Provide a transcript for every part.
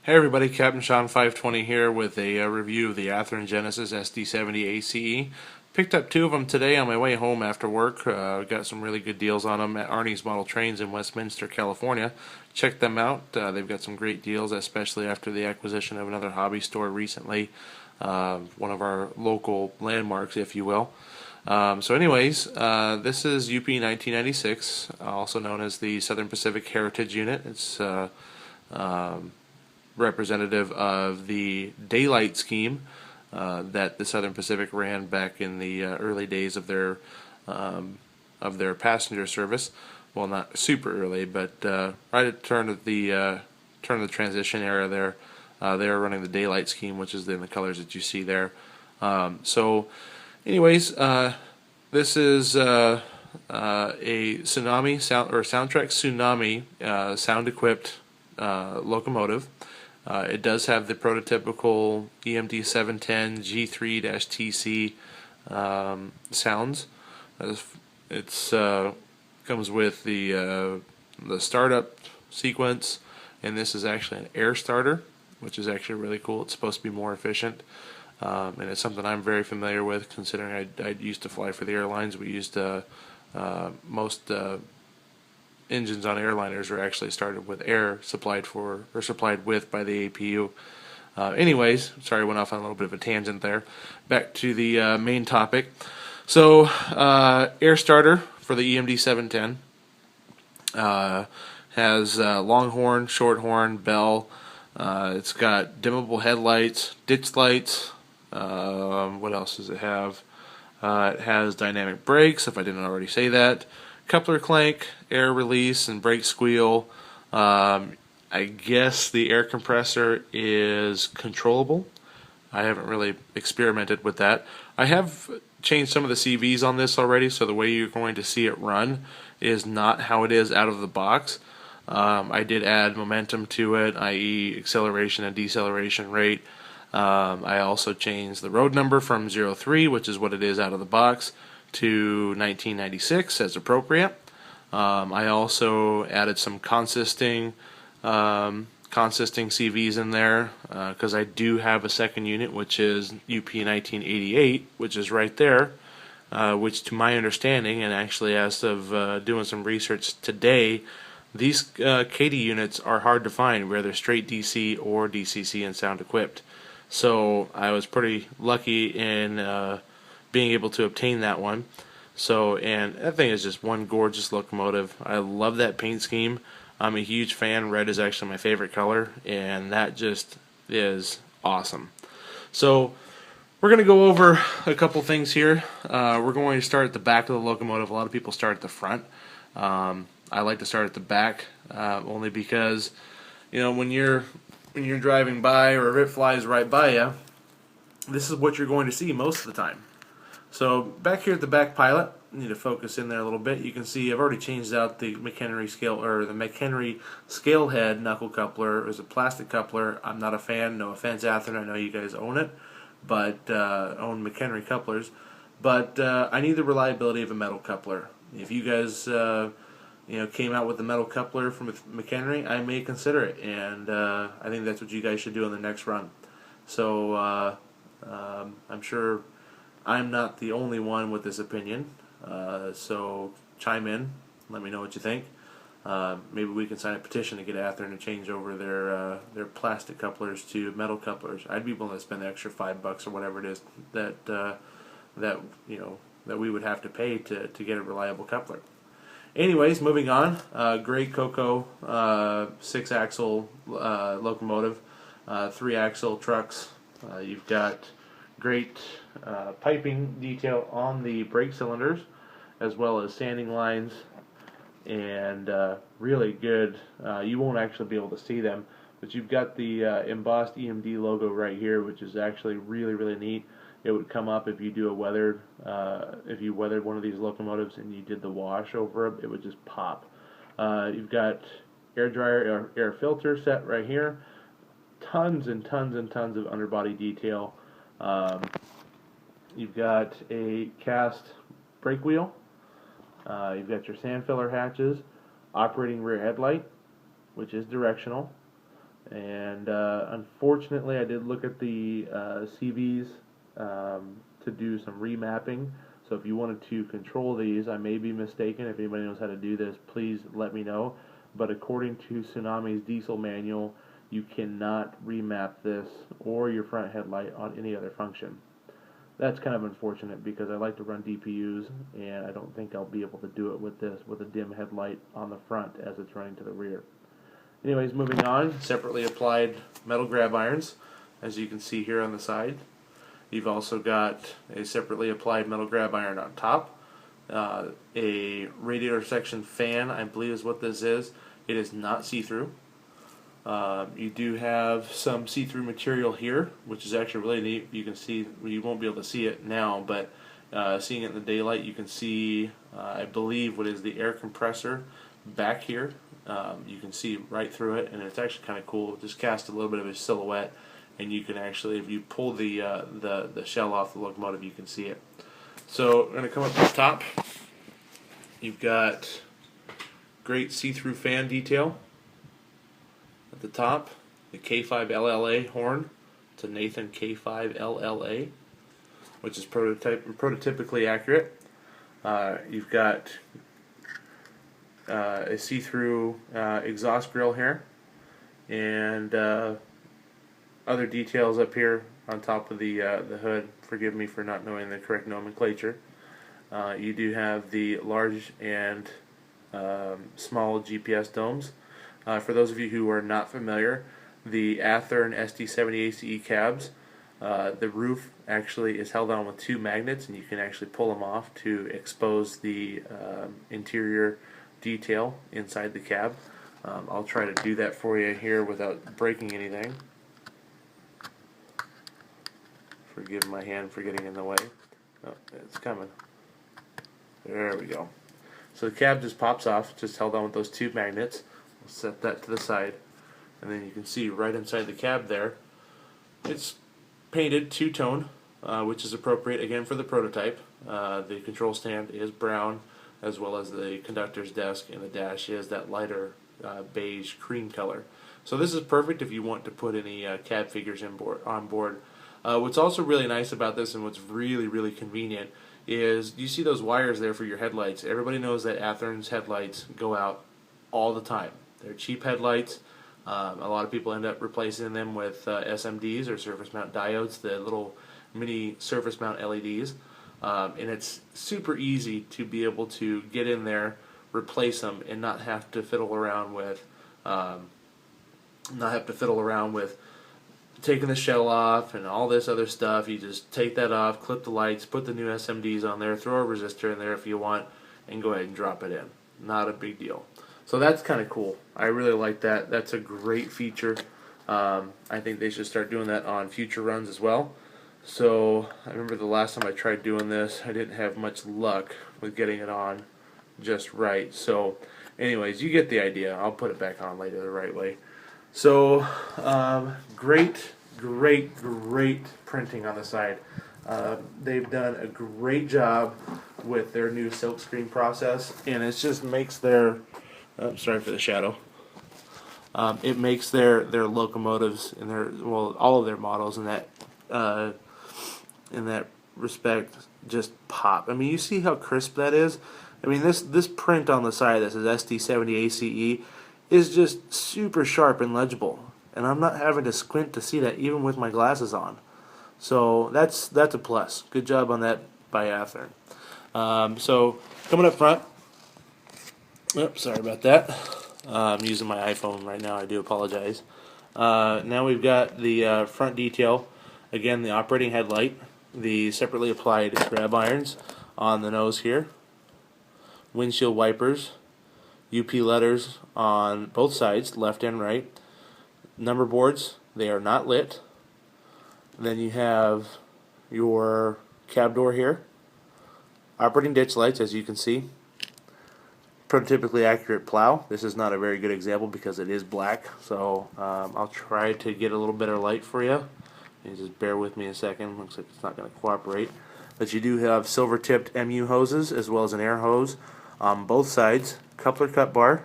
Hey everybody, Captain Sean 520 here with a review of the Athearn Genesis SD70ACe. Picked up two of them today on my way home after work. Got some really good deals on them at Arnie's Model Trains in Westminster, California. Check them out. They've got some great deals, especially after the acquisition of another hobby store recently. One of our local landmarks, if you will. This is UP 1996, also known as the Southern Pacific Heritage Unit. It's representative of the daylight scheme that the Southern Pacific ran back in the early days of their passenger service. Well, not super early, but right at the turn of the transition era there, they were running the daylight scheme, which is in the colors that you see there. This is a Tsunami soundtrack Tsunami sound-equipped locomotive. It does have the prototypical EMD 710 G3-TC sounds. It's comes with the startup sequence, and this is actually an air starter, which is actually really cool. It's supposed to be more efficient, and it's something I'm very familiar with, considering I used to fly for the airlines. We used most engines on airliners are actually started with air supplied with by the APU. Sorry, I went off on a little bit of a tangent there. Back to the main topic. So, air starter for the EMD 710 has longhorn, shorthorn, bell. It's got dimmable headlights, ditch lights. What else does it have? It has dynamic brakes, if I didn't already say that. Coupler clank, air release, and brake squeal. I guess the air compressor is controllable. I haven't really experimented with that. I have changed some of the CVs on this already, so the way you're going to see it run is not how it is out of the box. I did add momentum to it, i.e. acceleration and deceleration rate. I also changed the road number from 03, which is what it is out of the box, to 1996 as appropriate. I also added some consisting CVs in there because I do have a second unit, which is UP 1988, which is right there, which to my understanding, and actually as of doing some research today, these KD units are hard to find, whether straight DC or DCC and sound equipped. So I was pretty lucky in being able to obtain that one. And that thing is just one gorgeous locomotive. I love that paint scheme. I'm a huge fan. Red is actually my favorite color, and that just is awesome. So we're going to go over a couple things here. We're going to start at the back of the locomotive. A lot of people start at the front. I like to start at the back only because, when you're driving by, or if it flies right by you, this is what you're going to see most of the time. So back here at the back pilot, I need to focus in there a little bit. You can see I've already changed out the McHenry scale head knuckle coupler. It was a plastic coupler. I'm not a fan. No offense, Athearn. I know you guys own it, but own McHenry couplers. But I need the reliability of a metal coupler. If you guys came out with a metal coupler from McHenry, I may consider it, and I think that's what you guys should do on the next run. So I'm sure I'm not the only one with this opinion, so chime in, let me know what you think. Maybe we can sign a petition to get Athearn to change over their plastic couplers to metal couplers. I'd be willing to spend the extra $5 or whatever it is that we would have to pay to get a reliable coupler. Anyways, moving on. Gray Cocoa 6-axle locomotive, 3-axle trucks. You've got great piping detail on the brake cylinders, as well as sanding lines, and really good. You won't actually be able to see them, but you've got the embossed EMD logo right here, which is actually really neat. It would come up if you do if you weathered one of these locomotives and you did the wash over it, it would just pop. You've got air dryer, air filter set right here. Tons and tons and tons of underbody detail. You've got a cast brake wheel. You've got your sand filler hatches, operating rear headlight, which is directional. And unfortunately, I did look at the CVs to do some remapping. So if you wanted to control these, I may be mistaken. If anybody knows how to do this, please let me know. But according to Tsunami's diesel manual, you cannot remap this or your front headlight on any other function. That's kind of unfortunate because I like to run DPUs, and I don't think I'll be able to do it with this, with a dim headlight on the front as it's running to the rear. Anyways, moving on, separately applied metal grab irons, as you can see here on the side. You've also got a separately applied metal grab iron on top. A radiator section fan, I believe is what this is. It is not see-through. You do have some see-through material here, which is actually really neat. You can see, you won't be able to see it now, but seeing it in the daylight, you can see, I believe, what is the air compressor back here. You can see right through it, and it's actually kind of cool. Just cast a little bit of a silhouette, and you can actually, if you pull the shell off the locomotive, you can see it. So, I'm going to come up to the top. You've got great see-through fan detail at the top. The K5LLA horn. It's a Nathan K5LLA, which is prototypically accurate. You've got a see-through exhaust grill here, and other details up here on top of the hood. Forgive me for not knowing the correct nomenclature. You do have the large and small GPS domes. For those of you who are not familiar, the Athearn SD70ACe cabs, the roof actually is held on with two magnets, and you can actually pull them off to expose the interior detail inside the cab. I'll try to do that for you here without breaking anything. Forgive my hand for getting in the way. Oh, it's coming. There we go. So the cab just pops off, just held on with those two magnets. We'll set that to the side, and then you can see right inside the cab there, it's painted two-tone, which is appropriate again for the prototype. The control stand is brown, as well as the conductor's desk, and the dash is that lighter beige cream color. So this is perfect if you want to put any cab figures on board. What's also really nice about this, and what's really, really convenient, is you see those wires there for your headlights. Everybody knows that Athearn's headlights go out all the time. They're cheap headlights. A lot of people end up replacing them with SMDs, or surface mount diodes, the little mini surface mount LEDs. And it's super easy to be able to get in there, replace them, and not have to fiddle around with taking the shell off and all this other stuff. You just take that off, clip the lights, put the new SMDs on there, throw a resistor in there if you want, and go ahead and drop it in. Not a big deal. So that's kind of cool. I really like that. That's a great feature. I think they should start doing that on future runs as well. So I remember the last time I tried doing this, I didn't have much luck with getting it on just right. So anyways, you get the idea. I'll put it back on later the right way. So great printing on the side. They've done a great job with their new silkscreen process, and it just makes their sorry for the shadow. It makes their locomotives and all of their models in that respect just pop. I mean, you see how crisp that is? I mean, this print on the side that says SD70ACe is just super sharp and legible, and I'm not having to squint to see that even with my glasses on. So that's a plus. Good job on that by Athearn. So coming up front, oops, sorry about that. I'm using my iPhone right now. I do apologize. Now we've got the front detail. Again, the operating headlight, the separately applied grab irons on the nose here, windshield wipers, UP letters on both sides, left and right. Number boards, they are not lit. Then you have your cab door here. Operating ditch lights, as you can see. Prototypically accurate plow. This is not a very good example because it is black, so I'll try to get a little better light for you. You just bear with me a second. Looks like it's not going to cooperate. But you do have silver-tipped MU hoses as well as an air hose on both sides. Coupler cut bar,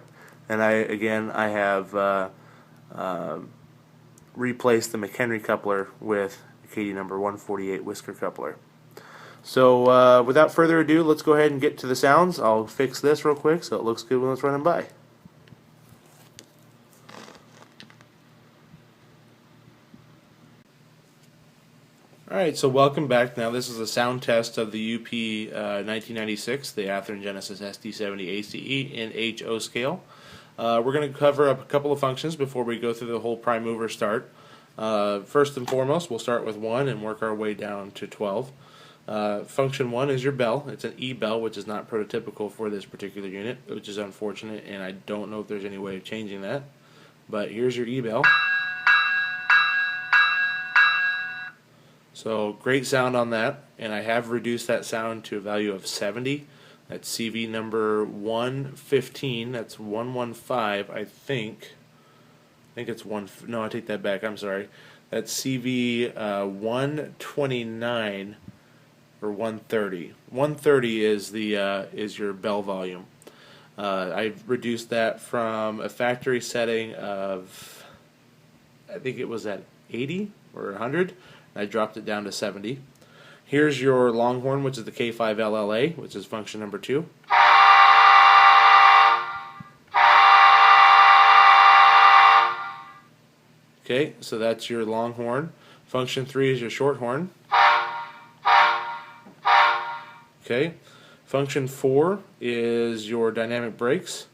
and I have replace the McHenry coupler with the KD number 148 whisker coupler. So without further ado, let's go ahead and get to the sounds. I'll fix this real quick so it looks good when it's running by. Alright, so welcome back. Now this is a sound test of the UP 1996, the Athearn Genesis SD70ACe in HO scale. We're going to cover up a couple of functions before we go through the whole prime mover start. First and foremost, we'll start with 1 and work our way down to 12. Function 1 is your bell. It's an E bell, which is not prototypical for this particular unit, which is unfortunate, and I don't know if there's any way of changing that. But here's your E bell. So great sound on that, and I have reduced that sound to a value of 70. That's CV number 115. That's 115, I think. I think it's one. No, I take that back. I'm sorry. That's CV 129 or 130. 130 is the is your bell volume. I've reduced that from a factory setting of, I think it was at 80 or 100. I dropped it down to 70. Here's your Longhorn, which is the K5LLA, which is function number 2. Okay, so that's your Longhorn. Function 3 is your Shorthorn. Okay, function 4 is your dynamic brakes,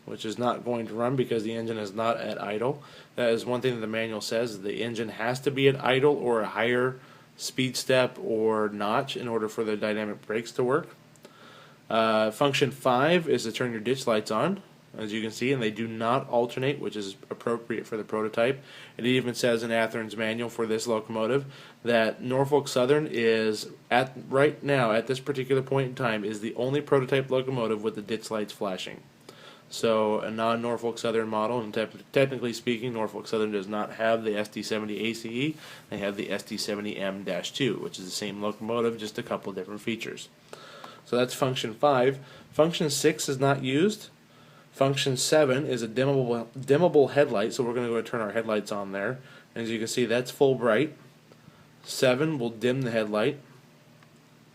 which is not going to run because the engine is not at idle. That is one thing that the manual says. The engine has to be at idle or a higher speed step or notch in order for the dynamic brakes to work. Function 5 is to turn your ditch lights on, as you can see, and they do not alternate, which is appropriate for the prototype. It even says in Athearn's manual for this locomotive that Norfolk Southern is, right now, at this particular point in time, is the only prototype locomotive with the ditch lights flashing. So a non-Norfolk Southern model, and technically speaking, Norfolk Southern does not have the SD70ACe. They have the SD70M-2, which is the same locomotive, just a couple different features. So that's function 5. Function 6 is not used. Function 7 is a dimmable headlight, so we're going to go turn our headlights on there. And as you can see, that's full bright. 7 will dim the headlight.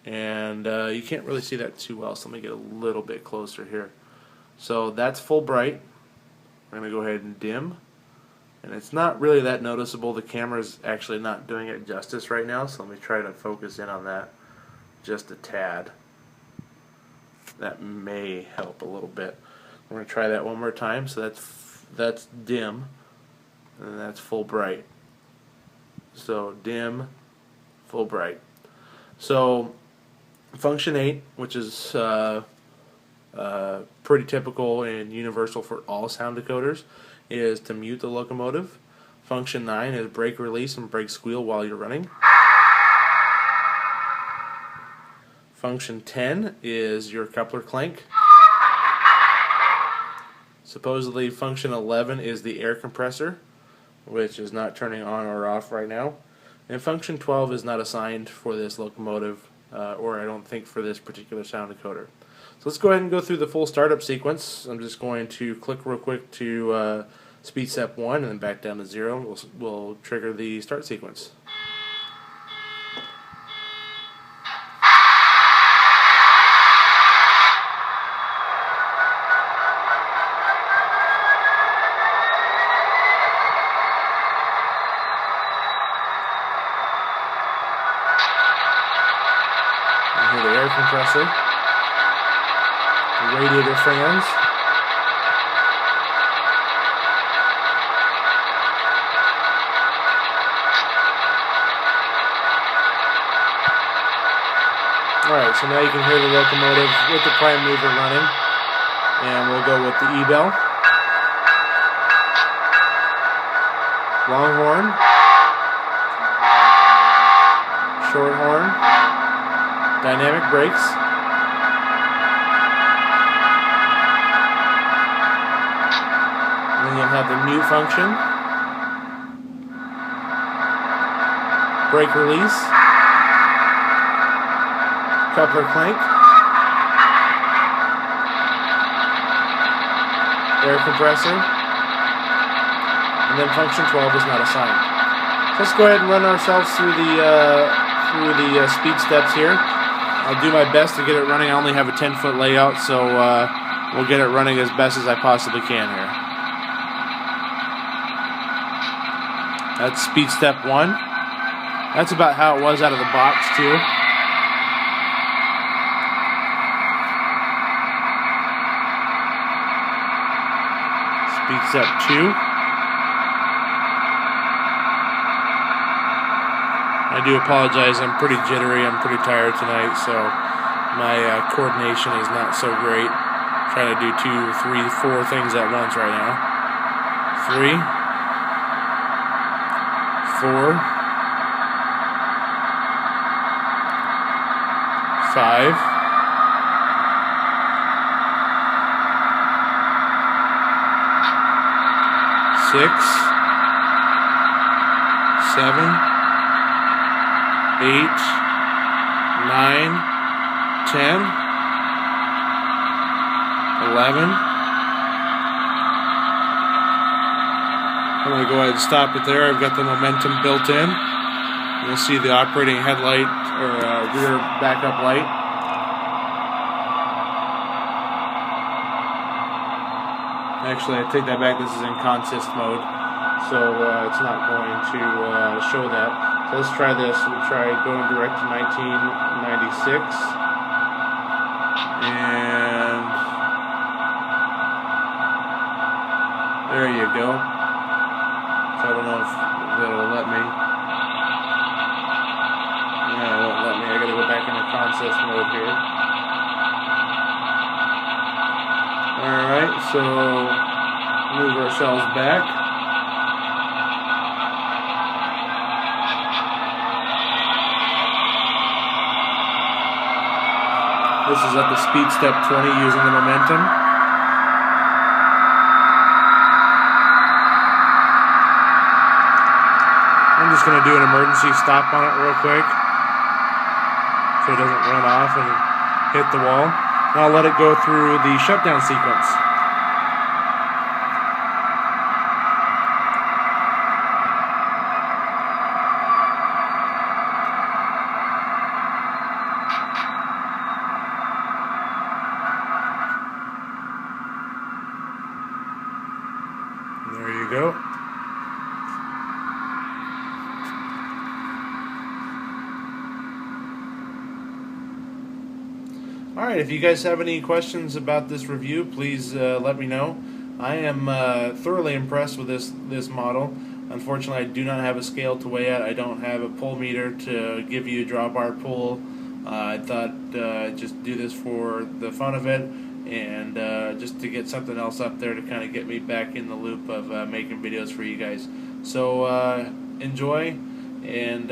And you can't really see that too well, so let me get a little bit closer here. So that's full bright. I'm going to go ahead and dim. And it's not really that noticeable. The camera's actually not doing it justice right now, so let me try to focus in on that just a tad. That may help a little bit. We're going to try that one more time. So that's dim, and that's full bright. So dim, full bright. So function 8, which is pretty typical and universal for all sound decoders, is to mute the locomotive. Function 9 is brake release and brake squeal while you're running. Function 10 is your coupler clank. Supposedly function 11 is the air compressor, which is not turning on or off right now. And function 12 is not assigned for this locomotive, or I don't think for this particular sound decoder. So let's go ahead and go through the full startup sequence. I'm just going to click real quick to speed step 1 and then back down to 0. We'll trigger the start sequence. You hear the air compressor, the radiator fans, alright, so now you can hear the locomotive with the prime mover running, and we'll go with the E-bell, Longhorn, Shorthorn, dynamic brakes, and then you'll have the mute function, brake release, coupler clank, air compressor, and and then function 12 is not assigned. So let's go ahead and run ourselves through the speed steps here. I'll do my best to get it running. I only have a 10-foot layout, so we'll get it running as best as I possibly can here. That's speed step 1. That's about how it was out of the box too. Speed step 2. I do apologize, I'm pretty jittery, I'm pretty tired tonight, so my coordination is not so great. Trying to do 2, 3, 4 things at once right now. 3, 4, 5, 6, 7, 8, 9, 10, 11. I'm going to go ahead and stop it there. I've got the momentum built in. You'll see the operating headlight or rear backup light. Actually, I take that back. This is in consist mode, so it's not going to show that. So let's try this. We'll try going direct to 1996, and there you go. So I don't know if it'll let me. No, it won't let me. I gotta go back into consist mode here. Alright, so move ourselves back. This is at the speed step 20 using the momentum. I'm just going to do an emergency stop on it real quick so it doesn't run off and hit the wall. And I'll let it go through the shutdown sequence. There you go. Alright, if you guys have any questions about this review, please let me know. I am thoroughly impressed with this model. Unfortunately, I do not have a scale to weigh at. I don't have a pull meter to give you a drawbar pull. I thought just do this for the fun of it, and just to get something else up there to kind of get me back in the loop of making videos for you guys. So enjoy. And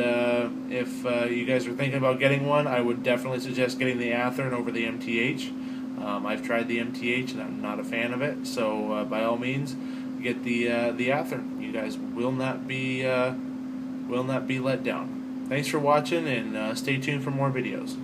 if you guys are thinking about getting one, I would definitely suggest getting the Athearn over the MTH. I've tried the MTH and I'm not a fan of it, so by all means, get the Athearn. You guys will not be let down. Thanks for watching, and stay tuned for more videos.